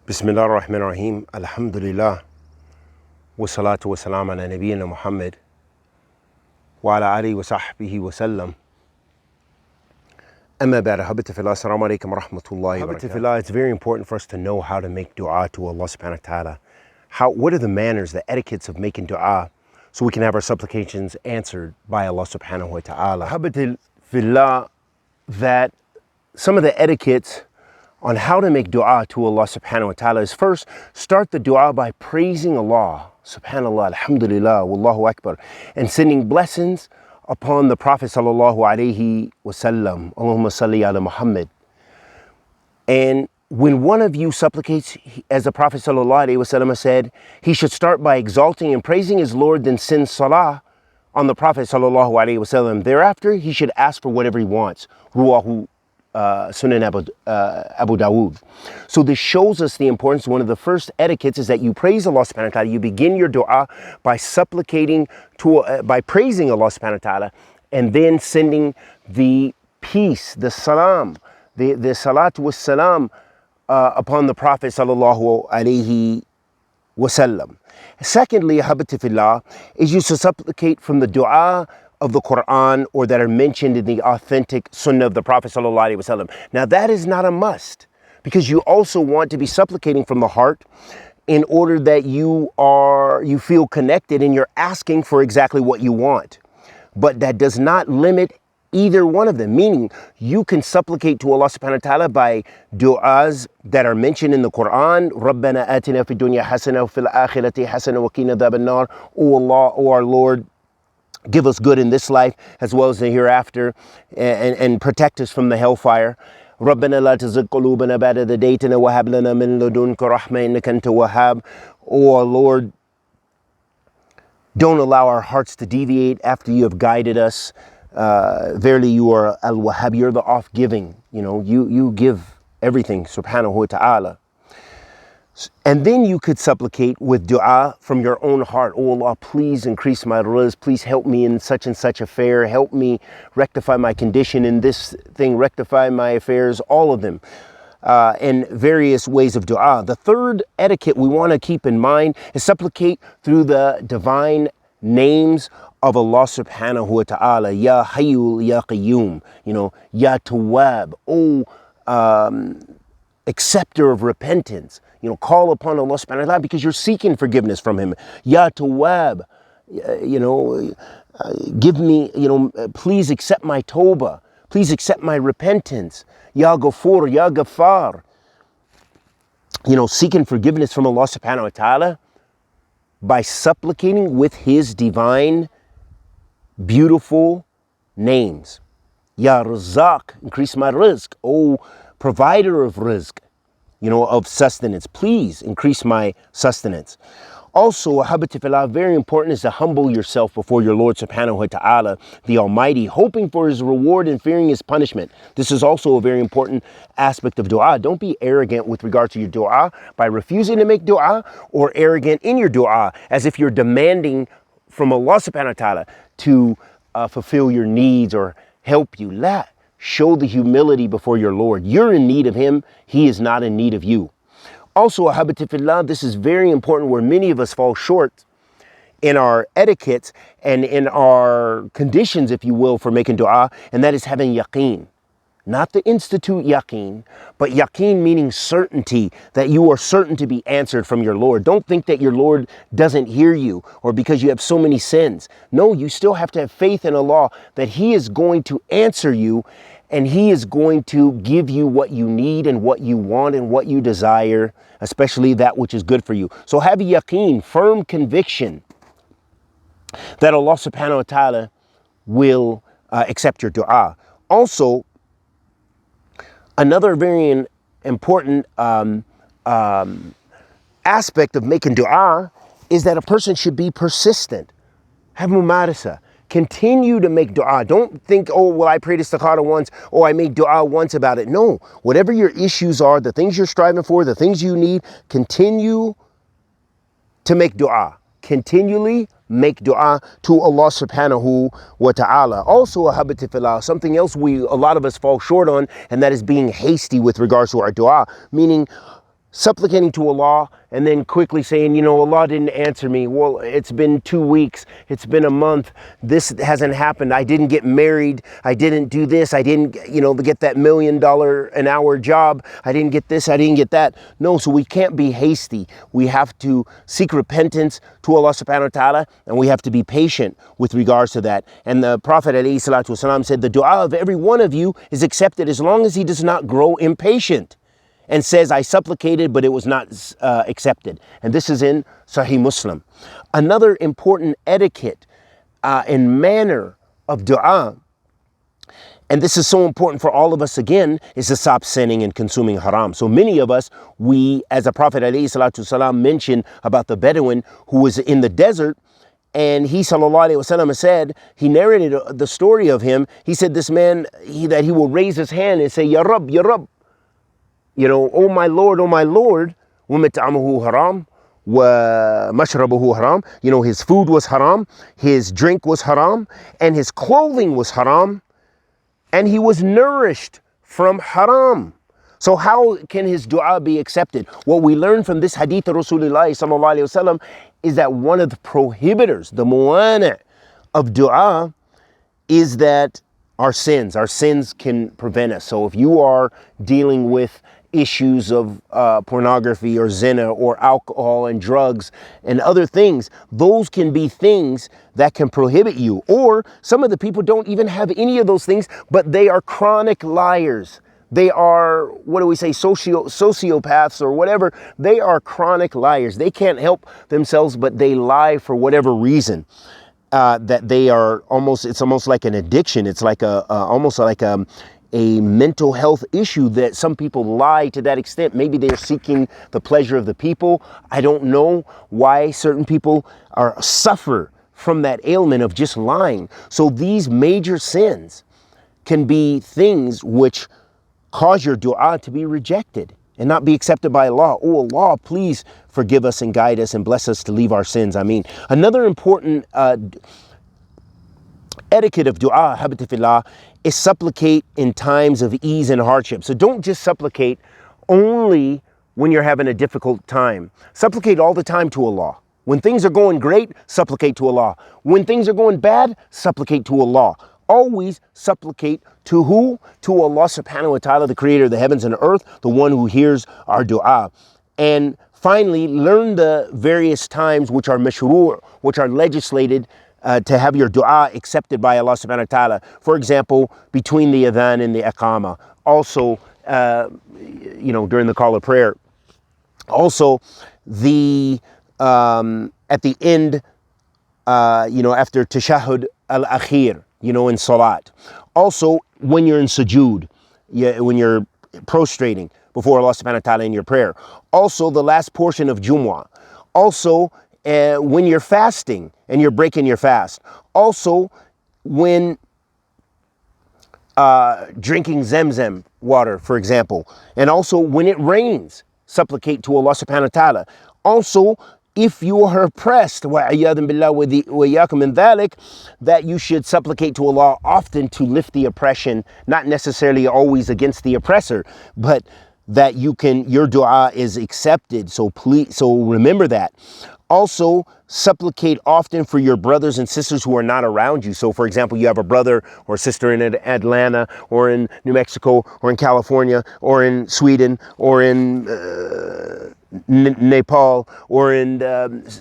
Bismillah ar-Rahman ar-Rahim. Alhamdulillah. Wa salatu wa salam ala nabiyyina Muhammad wa ala alihi wa sahbihi wa sallam. Amma ba'da, habita fillah, assalamu alaikum wa rahmatullahi wa barakatuh. It's very important for us to know how to make dua to Allah subhanahu wa ta'ala. What are the manners, the etiquettes of making dua so we can have our supplications answered by Allah subhanahu wa ta'ala. Habita fillah, that some of the etiquettes on how to make dua to Allah subhanahu wa ta'ala is first, start the dua by praising Allah, subhanallah, alhamdulillah, wallahu akbar, and sending blessings upon the Prophet sallallahu alayhi wasallam, Allahumma salli ala Muhammad. And when one of you supplicates, as the Prophet sallallahu alayhi wasallam said, he should start by exalting and praising his Lord, then send salah on the Prophet sallallahu alayhi wasallam. Thereafter, he should ask for whatever he wants. Ruwahu Sunan Abu Dawood. So this shows us the importance. One of the first etiquettes is that you praise Allah subhanahu wa ta'ala. You begin your dua by supplicating by praising Allah subhanahu wa ta'ala, and then sending the peace, the salam, the salatu was salam upon the Prophet sallallahu alayhi wasallam. Secondly, habati fillah, is you to supplicate from the dua of the Quran or that are mentioned in the authentic sunnah of the Prophet sallallahu alaihi wasallam. Now that is not a must, because you also want to be supplicating from the heart in order that you feel connected and you're asking for exactly what you want. But that does not limit either one of them, meaning you can supplicate to Allah subhanahu wa ta'ala by du'as that are mentioned in the Quran. Rabbana atina fid dunya hasana wa fil akhirati hasana wa qina adhaban nar. O Allah, O our Lord, give us good in this life as well as the hereafter, and protect us from the hellfire. رَبَّنَا لَا تَزِغْ قُلُوبَنَا بَعْدَ إِذْ هَدَيْتَنَا وَهَبْ لَنَا مِن لَدُنكَ رَحْمَةً إِنَّكَ أَنْتَ الْوَهَّابُ. O our Lord, don't allow our hearts to deviate after you have guided us. Verily you are Al-Wahhab, you're the off-giving. You give everything, subhanahu wa ta'ala. And then you could supplicate with dua from your own heart. Oh Allah, please increase my rizq. Please help me in such and such affair. Help me rectify my condition in this thing. Rectify my affairs, all of them. And various ways of dua. The third etiquette we want to keep in mind is supplicate through the divine names of Allah subhanahu wa ta'ala. Ya Hayyul, Ya Qayyum. Ya Tawwab. Acceptor of repentance. Call upon Allah subhanahu wa ta'ala because you're seeking forgiveness from Him. Ya Tawwab, give me, please accept my tawbah. Please accept my repentance. Ya Ghafur, Ya Ghaffar. Seeking forgiveness from Allah subhanahu wa ta'ala by supplicating with His divine, beautiful names. Ya Razzaq, increase my rizq. Oh, provider of rizq, of sustenance. Please increase my sustenance. Also, habati fillah, very important is to humble yourself before your Lord subhanahu wa ta'ala, the Almighty, hoping for His reward and fearing His punishment. This is also a very important aspect of dua. Don't be arrogant with regard to your dua by refusing to make dua, or arrogant in your dua as if you're demanding from Allah subhanahu wa ta'ala to fulfill your needs or help you. La. Show the humility before your Lord. You're in need of Him. He is not in need of you. Also, habati fillah, this is very important where many of us fall short in our etiquettes and in our conditions, if you will, for making dua, and that is having yaqeen. Not the institute yaqeen, but yaqeen meaning certainty, that you are certain to be answered from your Lord. Don't think that your Lord doesn't hear you or because you have so many sins. No, you still have to have faith in Allah that He is going to answer you and He is going to give you what you need and what you want and what you desire, especially that which is good for you. So have yaqeen, firm conviction that Allah subhanahu wa ta'ala will accept your dua. Also, another very important aspect of making dua is that a person should be persistent. Have mumarasa. Continue to make dua. Don't think, I prayed istikhara once, I made dua once about it. No, whatever your issues are, the things you're striving for, the things you need, continue to make dua. Continually make dua to Allah subhanahu wa ta'ala. Also, habati fillah, something else a lot of us fall short on, and that is being hasty with regards to our dua, meaning supplicating to Allah and then quickly saying, you know, Allah didn't answer me. Well, it's been 2 weeks. It's been a month. This hasn't happened. I didn't get married. I didn't do this. I didn't, you know, get that $1 million an hour job. I didn't get this. I didn't get that. No, so we can't be hasty. We have to seek repentance to Allah subhanahu wa ta'ala, and we have to be patient with regards to that. And the Prophet ﷺ said, the dua of every one of you is accepted as long as he does not grow impatient and says, I supplicated, but it was not accepted. And this is in Sahih Muslim. Another important etiquette and manner of dua, and this is so important for all of us again, is to stop sinning and consuming haram. So many of us, we, as the Prophet ﷺ mentioned about the Bedouin who was in the desert, and he sallallahu alaihi wasallam said, he narrated the story of him. He said this man, that he will raise his hand and say, Ya Rabb, Ya Rabb. You know, oh my Lord, وَمَتْعَمُهُ haram, وَمَشْرَبُهُ haram. You know, his food was haram, his drink was haram, and his clothing was haram, and he was nourished from haram. So how can his dua be accepted? What we learn from this hadith of Rasulullah sallallahu alaihi wasallam is that one of the prohibitors, the mu'ana' of dua, is that our sins can prevent us. So if you are dealing with issues of pornography or zina or alcohol and drugs and other things, those can be things that can prohibit you. Or some of the people don't even have any of those things, but they are chronic liars. They are, what do we say, sociopaths or whatever. They are chronic liars. They can't help themselves, but they lie for whatever reason. That they are it's almost like an addiction. It's like almost like a mental health issue that some people lie to that extent. Maybe they're seeking the pleasure of the people. I don't know why certain people suffer from that ailment of just lying. So these major sins can be things which cause your dua to be rejected and not be accepted by Allah. Oh Allah, please forgive us and guide us and bless us to leave our sins. I mean, another important etiquette of dua, habit fillah, is supplicate in times of ease and hardship. So don't just supplicate only when you're having a difficult time. Supplicate all the time to Allah. When things are going great, supplicate to Allah. When things are going bad, supplicate to Allah. Always supplicate to who? To Allah subhanahu wa ta'ala, the creator of the heavens and earth, the one who hears our dua. And finally, learn the various times which are mashru', which are legislated to have your dua accepted by Allah subhanahu wa ta'ala. For example, between the adhan and the iqama. Also, during the call of prayer. Also, at the end, after tashahhud al-akhir, in salat. Also, when you're in sujood, when you're prostrating before Allah subhanahu wa ta'ala in your prayer. Also, the last portion of Jumu'ah. Also, when you're fasting and you're breaking your fast. Also, when drinking Zamzam water, for example. And also, when it rains, supplicate to Allah subhanahu wa ta'ala. Also, if you are oppressed, that you should supplicate to Allah often to lift the oppression, not necessarily always against the oppressor, but that your dua is accepted. So remember that. Also, supplicate often for your brothers and sisters who are not around you. So, for example, you have a brother or sister in Atlanta or in New Mexico or in California or in Sweden or in Nepal or in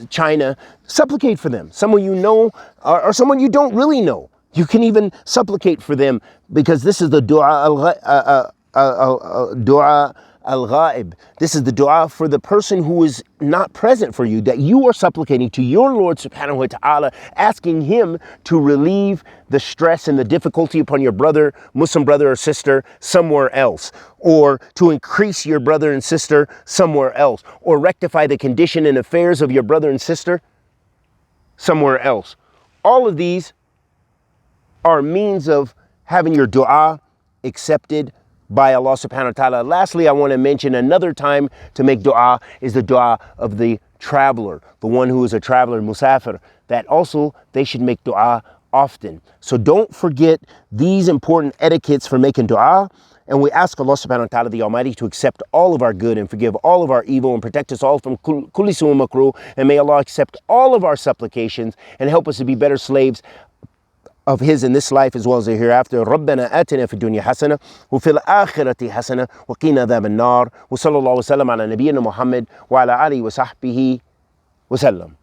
China. Supplicate for them. Someone you know or someone you don't really know. You can even supplicate for them, because this is the dua al-ghaib. This is the dua for the person who is not present for you, that you are supplicating to your Lord subhanahu wa ta'ala, asking him to relieve the stress and the difficulty upon your brother, Muslim brother or sister somewhere else, or to increase your brother and sister somewhere else, or rectify the condition and affairs of your brother and sister somewhere else. All of these are means of having your dua accepted by Allah subhanahu wa ta'ala. Lastly, I want to mention another time to make dua is the dua of the traveler, the one who is a traveler, musafir, that also they should make dua often. So don't forget these important etiquettes for making dua. And we ask Allah subhanahu wa ta'ala, the Almighty, to accept all of our good and forgive all of our evil and protect us all from kulli su' makruh. And may Allah accept all of our supplications and help us to be better slaves of His in this life as well as the hereafter. ربنا آتنا في الدنيا حسنة وفي الآخرة حسنة وقنا عذاب النار وصلى الله وسلم على نبينا محمد وعلى آله وصحبه وسلم.